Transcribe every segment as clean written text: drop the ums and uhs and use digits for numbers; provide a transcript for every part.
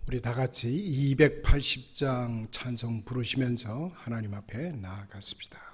우리 다 같이 280장 찬송 부르시면서 하나님 앞에 나아갔습니다.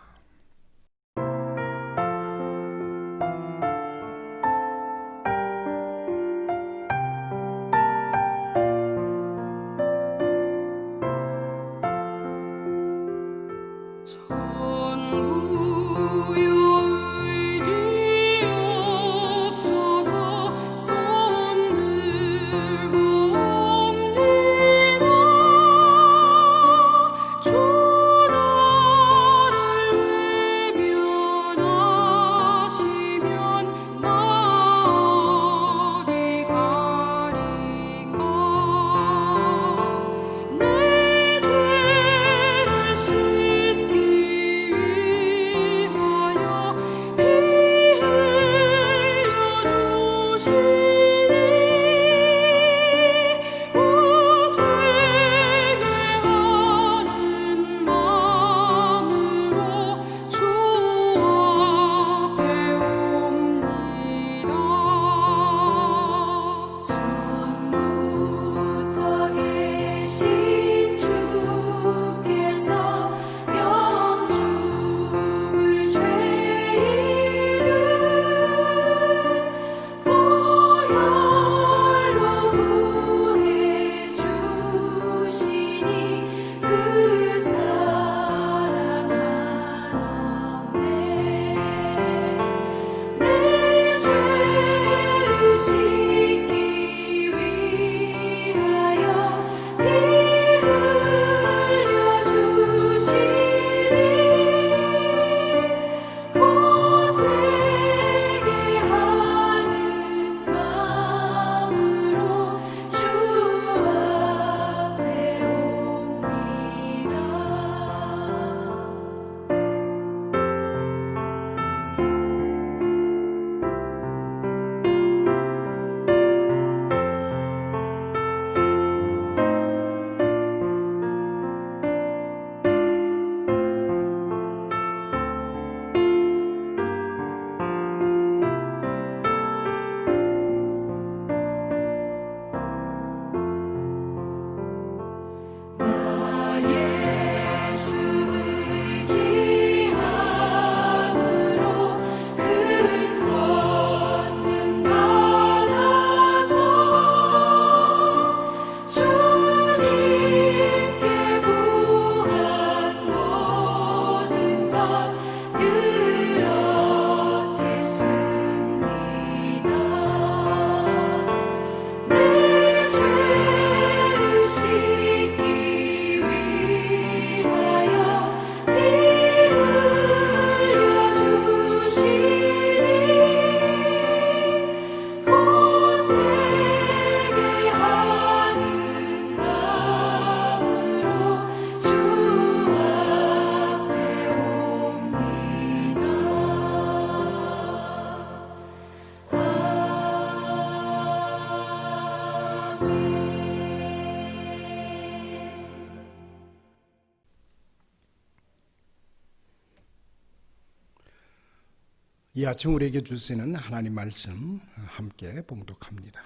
이 아침 우리에게 주시는 하나님 말씀 함께 봉독합니다.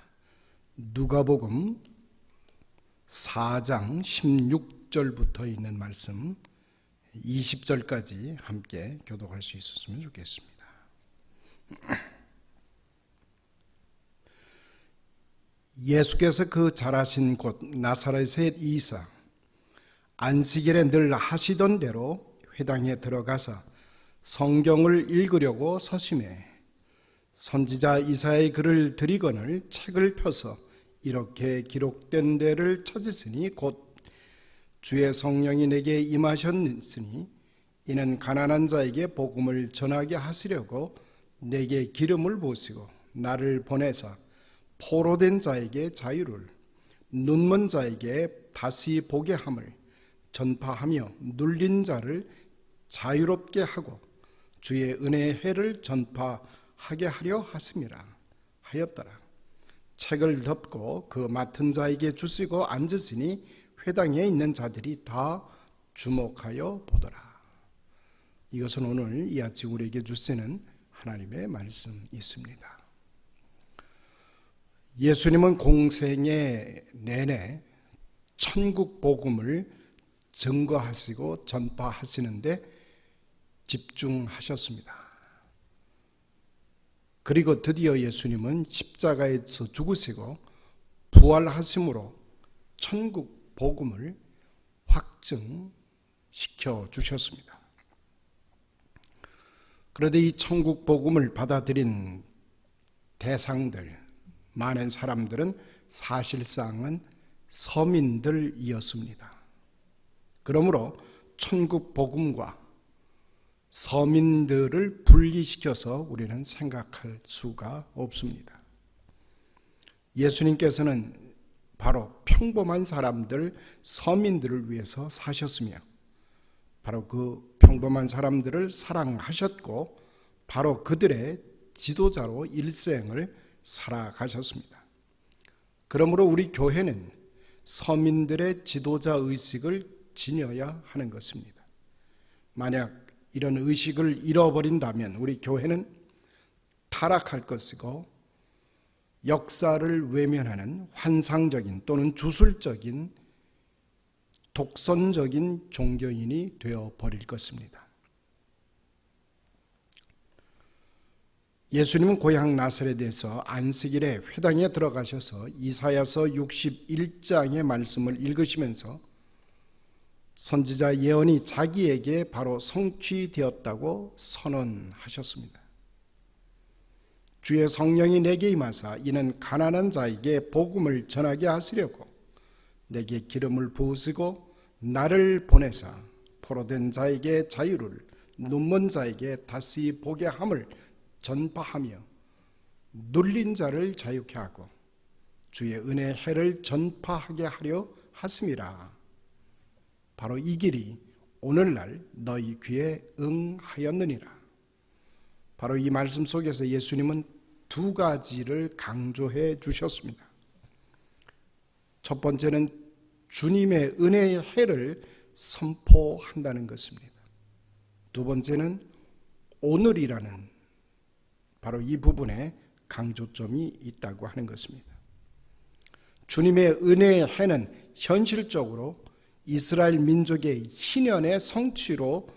누가복음 4장 16절부터 있는 말씀 20절까지 함께 교독할 수 있었으면 좋겠습니다. 예수께서 그 자라신 곳 나사렛의 이사 안식일에 늘 하시던 대로 회당에 들어가서 성경을 읽으려고 서심해 선지자 이사야의 글을 들이거늘 책을 펴서 이렇게 기록된 데를 찾으시니 곧 주의 성령이 내게 임하셨으니 이는 가난한 자에게 복음을 전하게 하시려고 내게 기름을 부으시고 나를 보내사 포로된 자에게 자유를 눈먼 자에게 다시 보게 함을 전파하며 눌린 자를 자유롭게 하고 주의 은혜의 해를 전파하게 하려 하였더라. 책을 덮고 그 맡은 자에게 주시고 앉으시니 회당에 있는 자들이 다 주목하여 보더라. 이것은 오늘 이 아침 우리에게 주시는 하나님의 말씀이십니다. 예수님은 공생의 내내 천국 복음을 증거하시고 전파하시는데 집중하셨습니다. 그리고 드디어 예수님은 십자가에서 죽으시고 부활하심으로 천국 복음을 확증시켜 주셨습니다. 그런데 이 천국 복음을 받아들인 대상들, 많은 사람들은 사실상은 서민들이었습니다. 그러므로 천국 복음과 서민들을 분리시켜서 우리는 생각할 수가 없습니다. 예수님께서는 바로 평범한 사람들, 서민들을 위해서 사셨으며 바로 그 평범한 사람들을 사랑하셨고 바로 그들의 지도자로 일생을 살아가셨습니다. 그러므로 우리 교회는 서민들의 지도자 의식을 지녀야 하는 것입니다. 만약 이런 의식을 잃어버린다면 우리 교회는 타락할 것이고 역사를 외면하는 환상적인 또는 주술적인 독선적인 종교인이 되어버릴 것입니다. 예수님은 고향 나사렛에서 안식일에 회당에 들어가셔서 이사야서 61장의 말씀을 읽으시면서 선지자 예언이 자기에게 바로 성취되었다고 선언하셨습니다. 주의 성령이 내게 임하사 이는 가난한 자에게 복음을 전하게 하시려고 내게 기름을 부으시고 나를 보내사 포로된 자에게 자유를 눈먼 자에게 다시 보게 함을 전파하며 눌린 자를 자유케 하고 주의 은혜의 해를 전파하게 하려 하심이라. 바로 이 길이 오늘날 너희 귀에 응하였느니라. 바로 이 말씀 속에서 예수님은 두 가지를 강조해 주셨습니다. 첫 번째는 주님의 은혜의 해를 선포한다는 것입니다. 두 번째는 오늘이라는 바로 이 부분에 강조점이 있다고 하는 것입니다. 주님의 은혜의 해는 현실적으로 이스라엘 민족의 희년의 성취로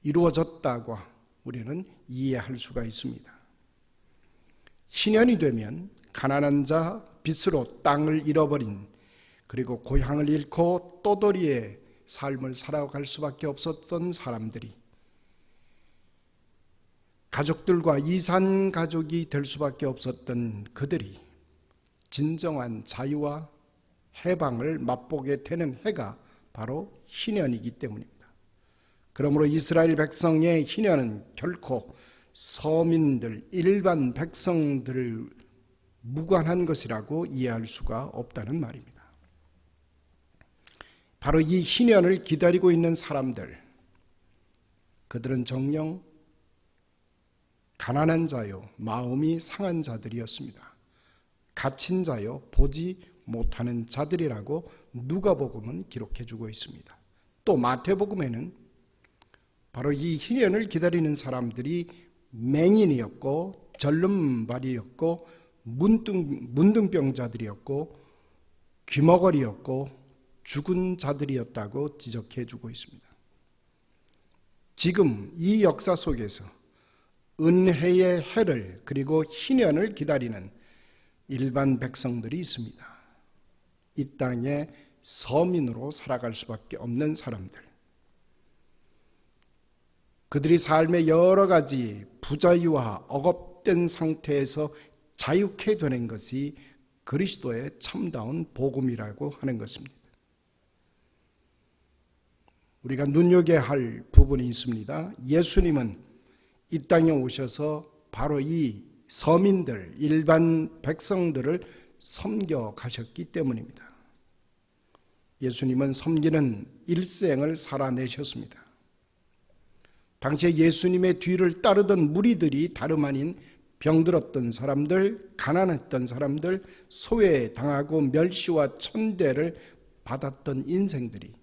이루어졌다고 우리는 이해할 수가 있습니다. 희년이 되면 가난한 자, 빚으로 땅을 잃어버린 그리고 고향을 잃고 떠돌이의 삶을 살아갈 수밖에 없었던 사람들이 가족들과 이산 가족이 될 수밖에 없었던 그들이 진정한 자유와 해방을 맛보게 되는 해가 바로 희년이기 때문입니다. 그러므로 이스라엘 백성의 희년은 결코 서민들, 일반 백성들을 무관한 것이라고 이해할 수가 없다는 말입니다. 바로 이 희년을 기다리고 있는 사람들, 그들은 정녕 가난한 자요, 마음이 상한 자들이었습니다. 갇힌 자요, 보지 못하는 자들이라고 누가복음은 기록해주고 있습니다. 또 마태복음에는 바로 이 희년을 기다리는 사람들이 맹인이었고 절름발이였고 문둥병자들이었고 귀머거리였고 죽은 자들이었다고 지적해주고 있습니다. 지금 이 역사 속에서 은혜의 해를 그리고 희년을 기다리는 일반 백성들이 있습니다. 이 땅에 서민으로 살아갈 수밖에 없는 사람들, 그들이 삶의 여러 가지 부자유와 억압된 상태에서 자유케 되는 것이 그리스도의 참다운 복음이라고 하는 것입니다. 우리가 눈여겨야 할 부분이 있습니다. 예수님은 이 땅에 오셔서 바로 이 서민들, 일반 백성들을 섬겨 가셨기 때문입니다. 예수님은 섬기는 일생을 살아내셨습니다. 당시에 예수님의 뒤를 따르던 무리들이 다름 아닌 병들었던 사람들, 가난했던 사람들, 소외당하고 멸시와 천대를 받았던 인생들이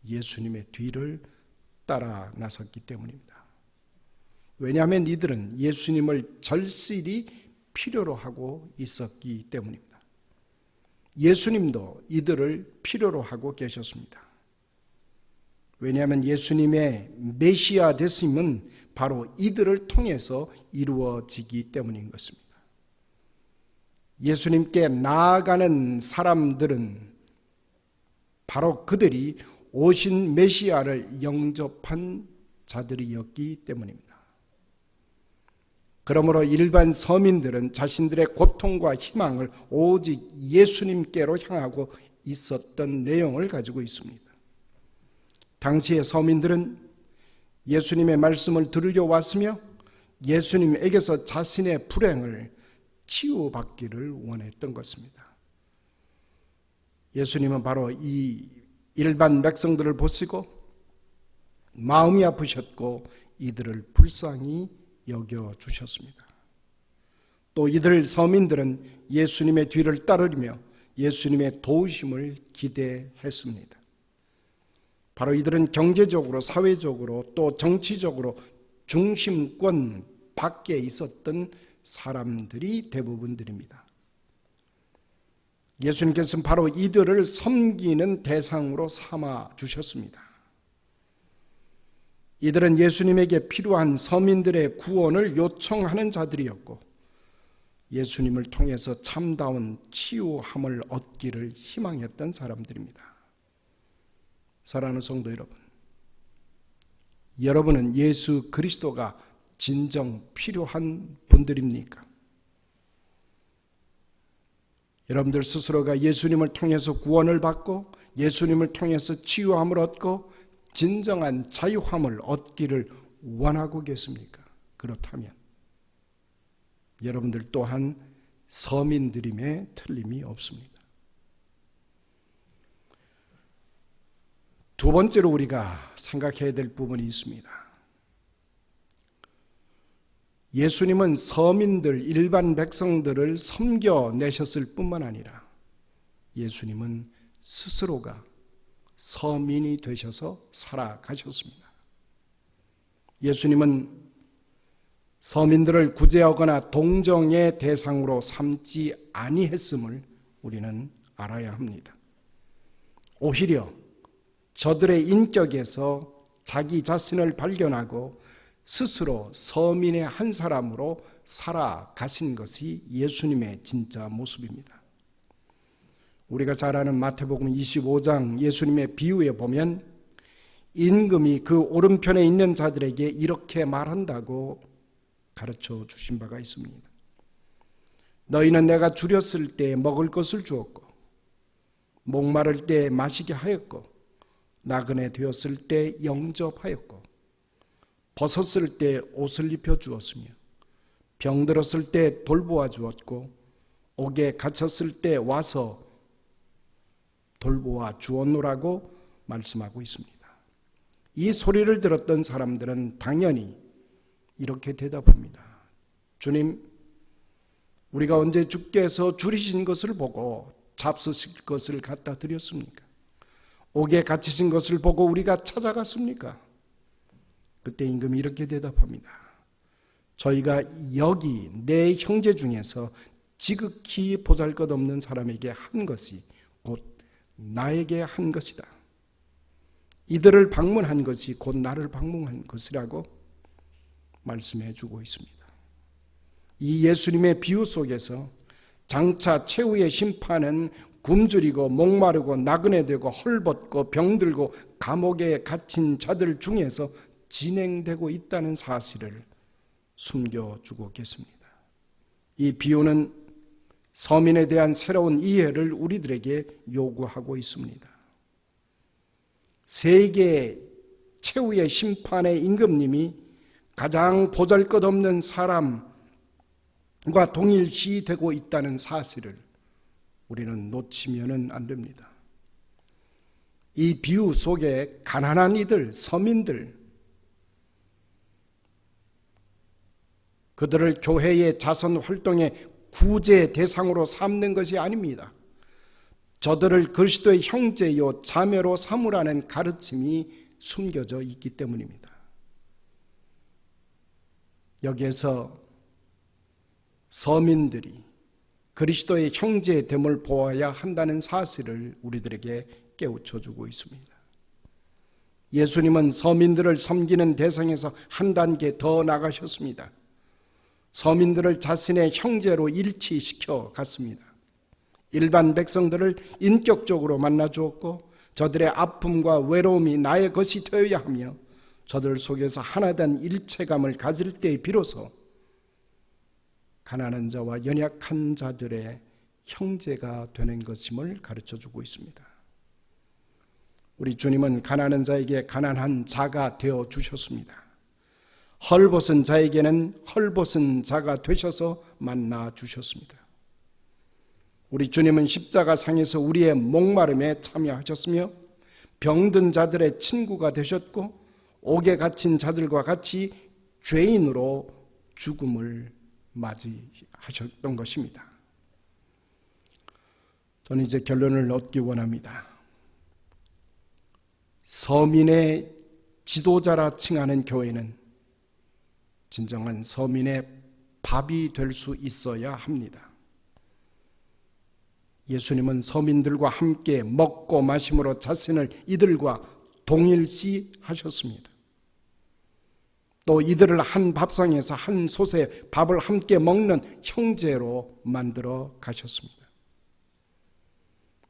예수님의 뒤를 따라 나섰기 때문입니다. 왜냐하면 이들은 예수님을 절실히 필요로 하고 있었기 때문입니다. 예수님도 이들을 필요로 하고 계셨습니다. 왜냐하면 예수님의 메시아 되심은 바로 이들을 통해서 이루어지기 때문인 것입니다. 예수님께 나아가는 사람들은 바로 그들이 오신 메시아를 영접한 자들이었기 때문입니다. 그러므로 일반 서민들은 자신들의 고통과 희망을 오직 예수님께로 향하고 있었던 내용을 가지고 있습니다. 당시의 서민들은 예수님의 말씀을 들으려 왔으며 예수님에게서 자신의 불행을 치유받기를 원했던 것입니다. 예수님은 바로 이 일반 백성들을 보시고 마음이 아프셨고 이들을 불쌍히 여겨주셨습니다. 또 이들 서민들은 예수님의 뒤를 따르며 예수님의 도우심을 기대했습니다. 바로 이들은 경제적으로, 사회적으로, 또 정치적으로 중심권 밖에 있었던 사람들이 대부분들입니다. 예수님께서는 바로 이들을 섬기는 대상으로 삼아 주셨습니다. 이들은 예수님에게 필요한 서민들의 구원을 요청하는 자들이었고 예수님을 통해서 참다운 치유함을 얻기를 희망했던 사람들입니다. 사랑하는 성도 여러분, 여러분은 예수 그리스도가 진정 필요한 분들입니까? 여러분들 스스로가 예수님을 통해서 구원을 받고 예수님을 통해서 치유함을 얻고 진정한 자유함을 얻기를 원하고 계십니까? 그렇다면 여러분들 또한 서민들임에 틀림이 없습니다. 두 번째로 우리가 생각해야 될 부분이 있습니다. 예수님은 서민들, 일반 백성들을 섬겨내셨을 뿐만 아니라 예수님은 스스로가 서민이 되셔서 살아가셨습니다. 예수님은 서민들을 구제하거나 동정의 대상으로 삼지 아니했음을 우리는 알아야 합니다. 오히려 저들의 인격에서 자기 자신을 발견하고 스스로 서민의 한 사람으로 살아가신 것이 예수님의 진짜 모습입니다. 우리가 잘 아는 마태복음 25장 예수님의 비유에 보면 임금이 그 오른편에 있는 자들에게 이렇게 말한다고 가르쳐 주신 바가 있습니다. 너희는 내가 줄였을 때 먹을 것을 주었고 목마를 때 마시게 하였고 나그네 되었을 때 영접하였고 벗었을 때 옷을 입혀 주었으며 병들었을 때 돌보아 주었고 옥에 갇혔을 때 와서 돌보아 주었노라고 말씀하고 있습니다. 이 소리를 들었던 사람들은 당연히 이렇게 대답합니다. 주님, 우리가 언제 주께서 줄이신 것을 보고 잡수실 것을 갖다 드렸습니까? 옥에 갇히신 것을 보고 우리가 찾아갔습니까? 그때 임금이 이렇게 대답합니다. 저희가 여기 내 형제 중에서 지극히 보잘것없는 사람에게 한 것이 곧 나에게 한 것이다. 이들을 방문한 것이 곧 나를 방문한 것이라고 말씀해 주고 있습니다. 이 예수님의 비유 속에서 장차 최후의 심판은 굶주리고 목마르고 나그네 되고 헐벗고 병들고 감옥에 갇힌 자들 중에서 진행되고 있다는 사실을 숨겨주고 계십니다. 이 비유는 서민에 대한 새로운 이해를 우리들에게 요구하고 있습니다. 세계 최후의 심판의 임금님이 가장 보잘것없는 사람과 동일시되고 있다는 사실을 우리는 놓치면 안 됩니다. 이 비유 속에 가난한 이들, 서민들, 그들을 교회의 자선 활동의 구제 대상으로 삼는 것이 아닙니다. 저들을 그리스도의 형제요 자매로 삼으라는 가르침이 숨겨져 있기 때문입니다. 여기에서 서민들이 그리스도의 형제됨을 보아야 한다는 사실을 우리들에게 깨우쳐주고 있습니다. 예수님은 서민들을 섬기는 대상에서 한 단계 더 나가셨습니다. 서민들을 자신의 형제로 일치시켜 갔습니다. 일반 백성들을 인격적으로 만나 주었고 저들의 아픔과 외로움이 나의 것이 되어야 하며 저들 속에서 하나된 일체감을 가질 때 비로소 가난한 자와 연약한 자들의 형제가 되는 것임을 가르쳐주고 있습니다. 우리 주님은 가난한 자에게 가난한 자가 되어 주셨습니다. 헐벗은 자에게는 헐벗은 자가 되셔서 만나 주셨습니다. 우리 주님은 십자가상에서 우리의 목마름에 참여하셨으며 병든 자들의 친구가 되셨고 옥에 갇힌 자들과 같이 죄인으로 죽음을 맞이하셨던 것입니다. 저는 이제 결론을 얻기 원합니다. 서민의 지도자라 칭하는 교회는 진정한 서민의 밥이 될 수 있어야 합니다. 예수님은 서민들과 함께 먹고 마심으로 자신을 이들과 동일시 하셨습니다. 또 이들을 한 밥상에서 한 솥에 밥을 함께 먹는 형제로 만들어 가셨습니다.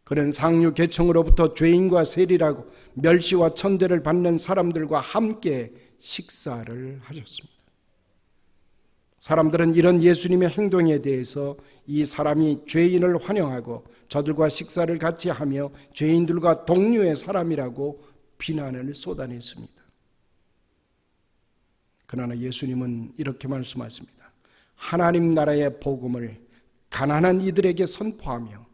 그는 상류 계층으로부터 죄인과 세리라고 멸시와 천대를 받는 사람들과 함께 식사를 하셨습니다. 사람들은 이런 예수님의 행동에 대해서 이 사람이 죄인을 환영하고 저들과 식사를 같이 하며 죄인들과 동류의 사람이라고 비난을 쏟아냈습니다. 그러나 예수님은 이렇게 말씀하십니다. 하나님 나라의 복음을 가난한 이들에게 선포하며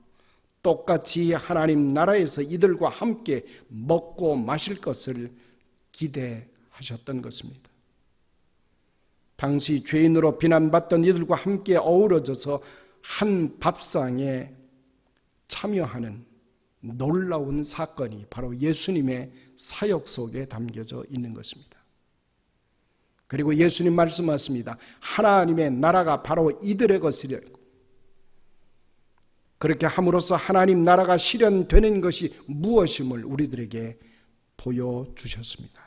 똑같이 하나님 나라에서 이들과 함께 먹고 마실 것을 기대하셨던 것입니다. 당시 죄인으로 비난받던 이들과 함께 어우러져서 한 밥상에 참여하는 놀라운 사건이 바로 예수님의 사역 속에 담겨져 있는 것입니다. 그리고 예수님 말씀하십니다. 하나님의 나라가 바로 이들의 것이라고. 그렇게 함으로써 하나님 나라가 실현되는 것이 무엇임을 우리들에게 보여주셨습니다.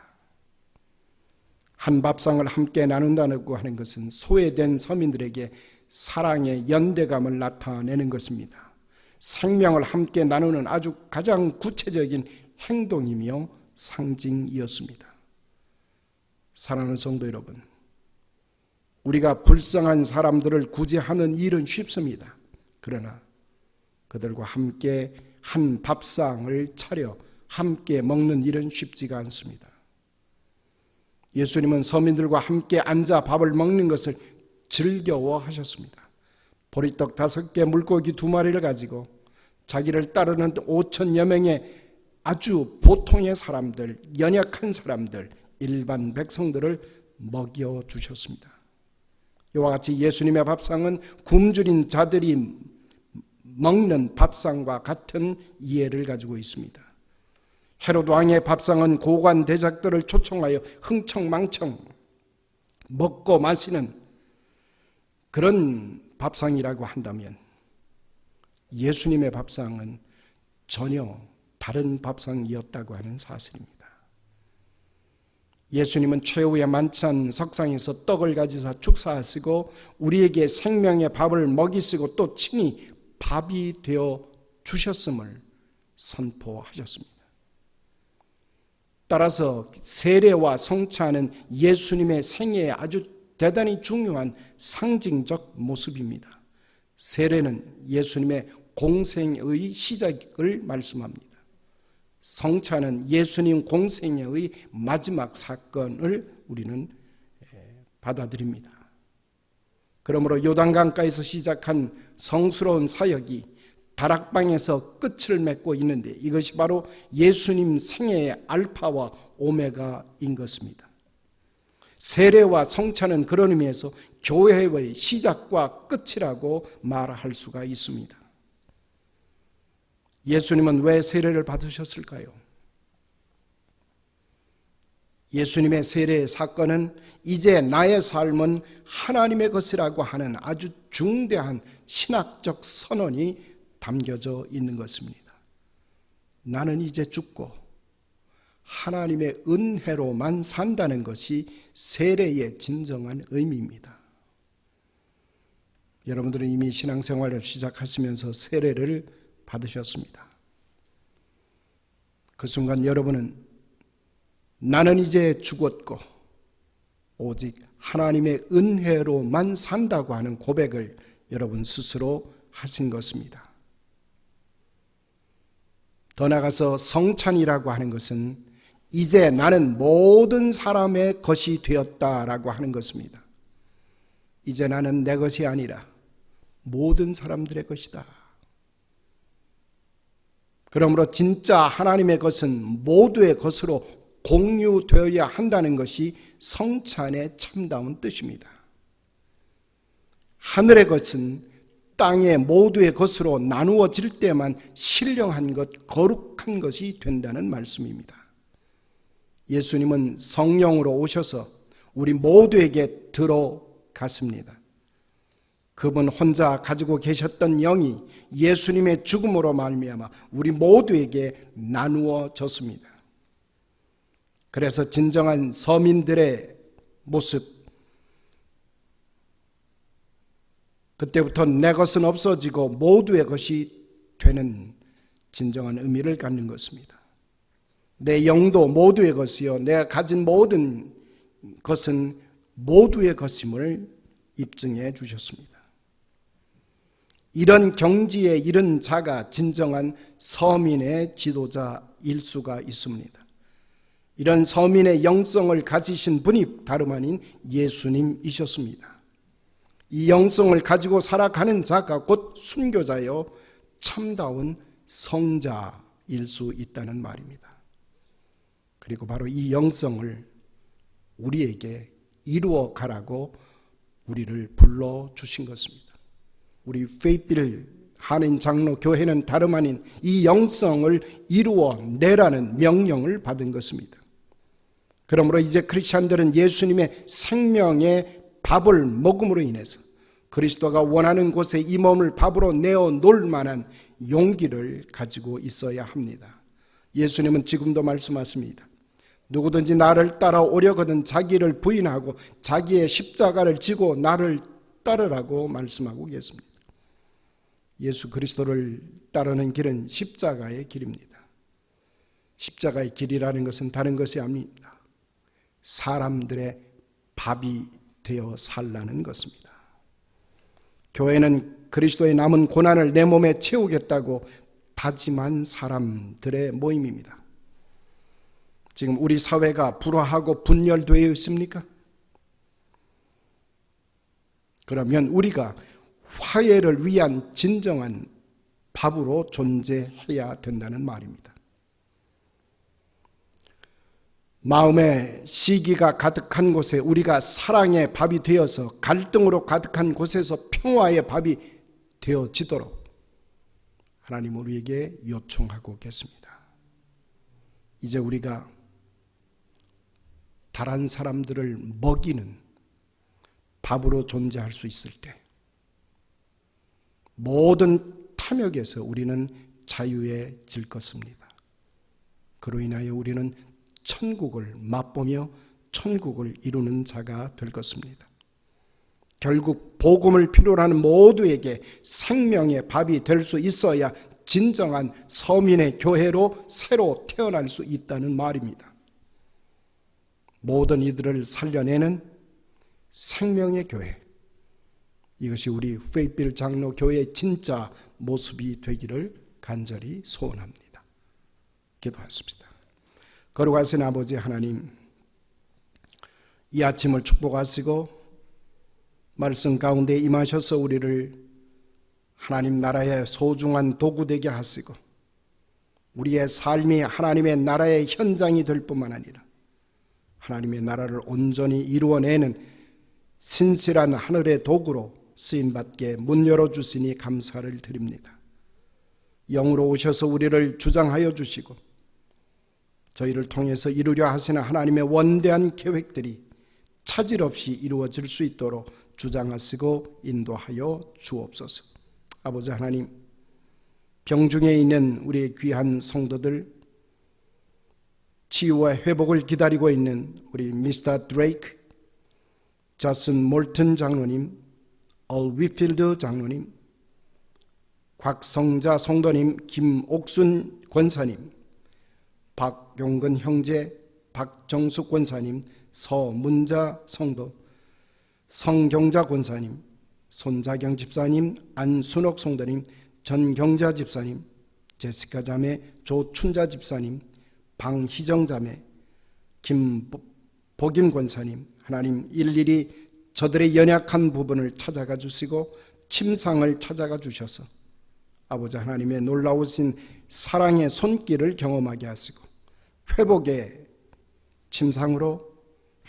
한 밥상을 함께 나눈다고 하는 것은 소외된 서민들에게 사랑의 연대감을 나타내는 것입니다. 생명을 함께 나누는 아주 가장 구체적인 행동이며 상징이었습니다. 사랑하는 성도 여러분, 우리가 불쌍한 사람들을 구제하는 일은 쉽습니다. 그러나 그들과 함께 한 밥상을 차려 함께 먹는 일은 쉽지가 않습니다. 예수님은 서민들과 함께 앉아 밥을 먹는 것을 즐거워하셨습니다. 보리떡 5개, 물고기 2마리를 가지고 자기를 따르는 5천여 명의 아주 보통의 사람들, 연약한 사람들, 일반 백성들을 먹여주셨습니다. 이와 같이 예수님의 밥상은 굶주린 자들이 먹는 밥상과 같은 이해를 가지고 있습니다. 헤롯 왕의 밥상은 고관 대작들을 초청하여 흥청망청 먹고 마시는 그런 밥상이라고 한다면 예수님의 밥상은 전혀 다른 밥상이었다고 하는 사실입니다. 예수님은 최후의 만찬 석상에서 떡을 가지사 축사하시고 우리에게 생명의 밥을 먹이시고 또 친히 밥이 되어 주셨음을 선포하셨습니다. 따라서 세례와 성찬은 예수님의 생애에 아주 대단히 중요한 상징적 모습입니다. 세례는 예수님의 공생의 시작을 말씀합니다. 성찬은 예수님 공생애의 마지막 사건을 우리는 받아들입니다. 그러므로 요단강가에서 시작한 성스러운 사역이 다락방에서 끝을 맺고 있는데 이것이 바로 예수님 생애의 알파와 오메가인 것입니다. 세례와 성찬은 그런 의미에서 교회의 시작과 끝이라고 말할 수가 있습니다. 예수님은 왜 세례를 받으셨을까요? 예수님의 세례 사건은 이제 나의 삶은 하나님의 것이라고 하는 아주 중대한 신학적 선언이 담겨져 있는 것입니다. 나는 이제 죽고 하나님의 은혜로만 산다는 것이 세례의 진정한 의미입니다. 여러분들은 이미 신앙생활을 시작하시면서 세례를 받으셨습니다. 그 순간 여러분은 나는 이제 죽었고 오직 하나님의 은혜로만 산다고 하는 고백을 여러분 스스로 하신 것입니다. 더 나아가서 성찬이라고 하는 것은 이제 나는 모든 사람의 것이 되었다라고 하는 것입니다. 이제 나는 내 것이 아니라 모든 사람들의 것이다. 그러므로 진짜 하나님의 것은 모두의 것으로 공유되어야 한다는 것이 성찬의 참다운 뜻입니다. 하늘의 것은 땅의 모두의 것으로 나누어질 때만 신령한 것, 거룩한 것이 된다는 말씀입니다. 예수님은 성령으로 오셔서 우리 모두에게 들어갔습니다. 그분 혼자 가지고 계셨던 영이 예수님의 죽음으로 말미암아 우리 모두에게 나누어졌습니다. 그래서 진정한 서민들의 모습, 그때부터 내 것은 없어지고 모두의 것이 되는 진정한 의미를 갖는 것입니다. 내 영도 모두의 것이요 내가 가진 모든 것은 모두의 것임을 입증해 주셨습니다. 이런 경지에 이른 자가 진정한 서민의 지도자일 수가 있습니다. 이런 서민의 영성을 가지신 분이 다름 아닌 예수님이셨습니다. 이 영성을 가지고 살아가는 자가 곧 순교자요 참다운 성자일 수 있다는 말입니다. 그리고 바로 이 영성을 우리에게 이루어 가라고 우리를 불러주신 것입니다. 우리 페이필 한인 장로 교회는 다름 아닌 이 영성을 이루어 내라는 명령을 받은 것입니다. 그러므로 이제 크리스찬들은 예수님의 생명의 밥을 먹음으로 인해서 그리스도가 원하는 곳에 이 몸을 밥으로 내어 놓을 만한 용기를 가지고 있어야 합니다. 예수님은 지금도 말씀하십니다. 누구든지 나를 따라오려거든 자기를 부인하고 자기의 십자가를 지고 나를 따르라고 말씀하고 계십니다. 예수 그리스도를 따르는 길은 십자가의 길입니다. 십자가의 길이라는 것은 다른 것이 아닙니다. 사람들의 밥이 되어 살라는 것입니다. 교회는 그리스도의 남은 고난을 내 몸에 채우겠다고 다짐한 사람들의 모임입니다. 지금 우리 사회가 불화하고 분열되어 있습니까? 그러면 우리가 화해를 위한 진정한 밥으로 존재해야 된다는 말입니다. 마음의 시기가 가득한 곳에 우리가 사랑의 밥이 되어서 갈등으로 가득한 곳에서 평화의 밥이 되어지도록 하나님 우리에게 요청하고 계십니다. 이제 우리가 다른 사람들을 먹이는 밥으로 존재할 수 있을 때 모든 탐욕에서 우리는 자유해질 것입니다. 그로 인하여 우리는 천국을 맛보며 천국을 이루는 자가 될 것입니다. 결국 복음을 필요로 하는 모두에게 생명의 밥이 될 수 있어야 진정한 서민의 교회로 새로 태어날 수 있다는 말입니다. 모든 이들을 살려내는 생명의 교회, 이것이 우리 페이필 장로 교회의 진짜 모습이 되기를 간절히 소원합니다. 기도하십시다. 거룩하신 아버지 하나님, 이 아침을 축복하시고 말씀 가운데 임하셔서 우리를 하나님 나라의 소중한 도구 되게 하시고 우리의 삶이 하나님의 나라의 현장이 될 뿐만 아니라 하나님의 나라를 온전히 이루어내는 신실한 하늘의 도구로 쓰임받게 문 열어주시니 감사를 드립니다. 영으로 오셔서 우리를 주장하여 주시고 저희를 통해서 이루려 하시는 하나님의 원대한 계획들이 차질 없이 이루어질 수 있도록 주장하시고 인도하여 주옵소서. 아버지 하나님, 병중에 있는 우리의 귀한 성도들, 치유와 회복을 기다리고 있는 우리 미스터 드레이크, 저슨 몰튼 장로님, 얼 위필드 장로님, 곽성자 성도님, 김옥순 권사님, 박용근 형제, 박정숙 권사님, 서문자 성도, 성경자 권사님, 손자경 집사님, 안순옥 성도님, 전경자 집사님, 제시카 자매, 조춘자 집사님, 방희정 자매, 김복임 권사님, 하나님 일일이 저들의 연약한 부분을 찾아가 주시고 침상을 찾아가 주셔서 아버지 하나님의 놀라우신 사랑의 손길을 경험하게 하시고 회복의 침상으로,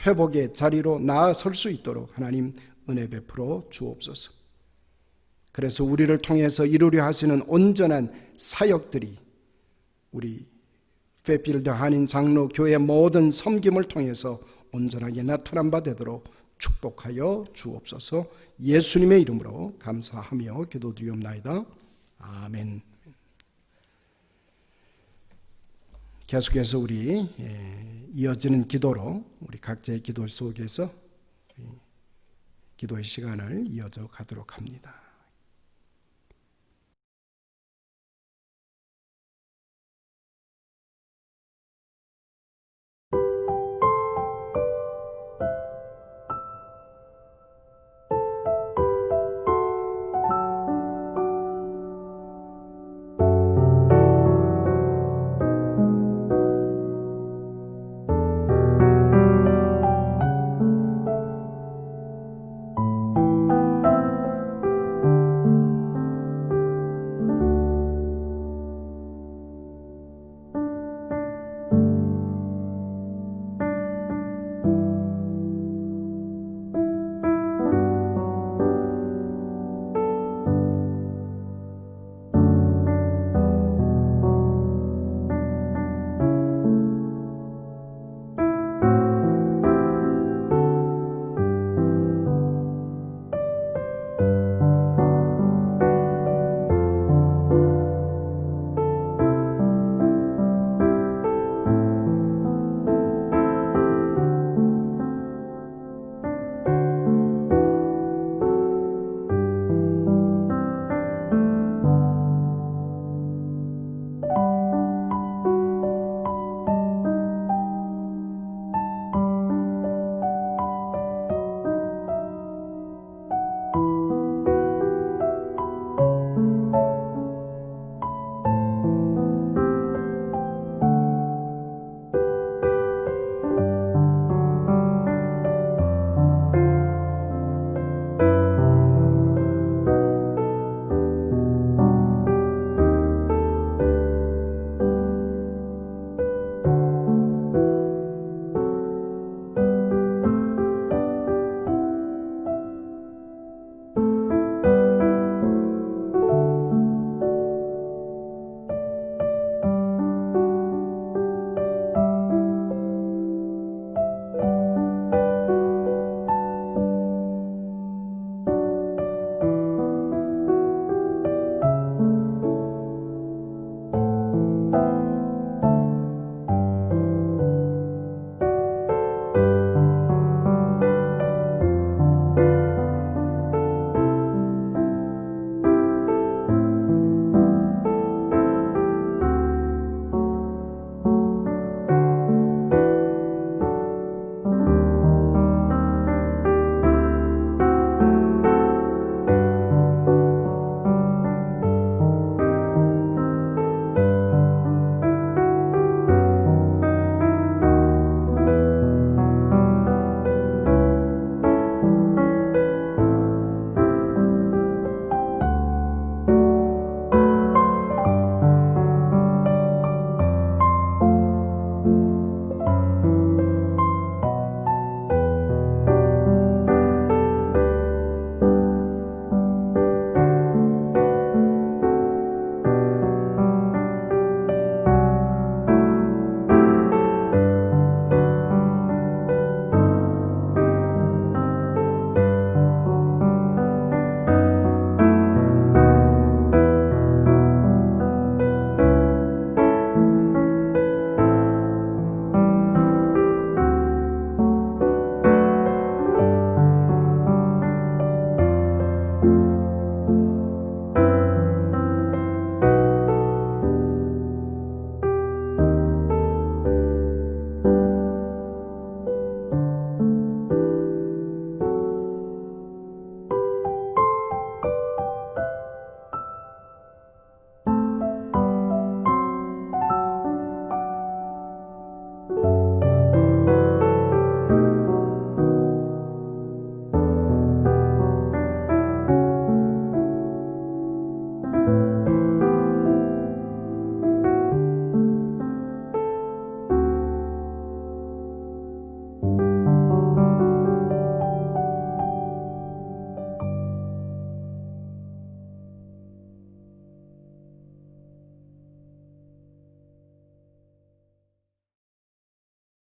회복의 자리로 나아설 수 있도록 하나님 은혜 베풀어 주옵소서. 그래서 우리를 통해서 이루려 하시는 온전한 사역들이 우리 페필드 한인 장로 교회 모든 섬김을 통해서 온전하게 나타난 바 되도록 축복하여 주옵소서. 예수님의 이름으로 감사하며 기도드리옵나이다. 아멘. 계속해서 우리 이어지는 기도로 우리 각자의 기도 속에서 기도의 시간을 이어져 가도록 합니다.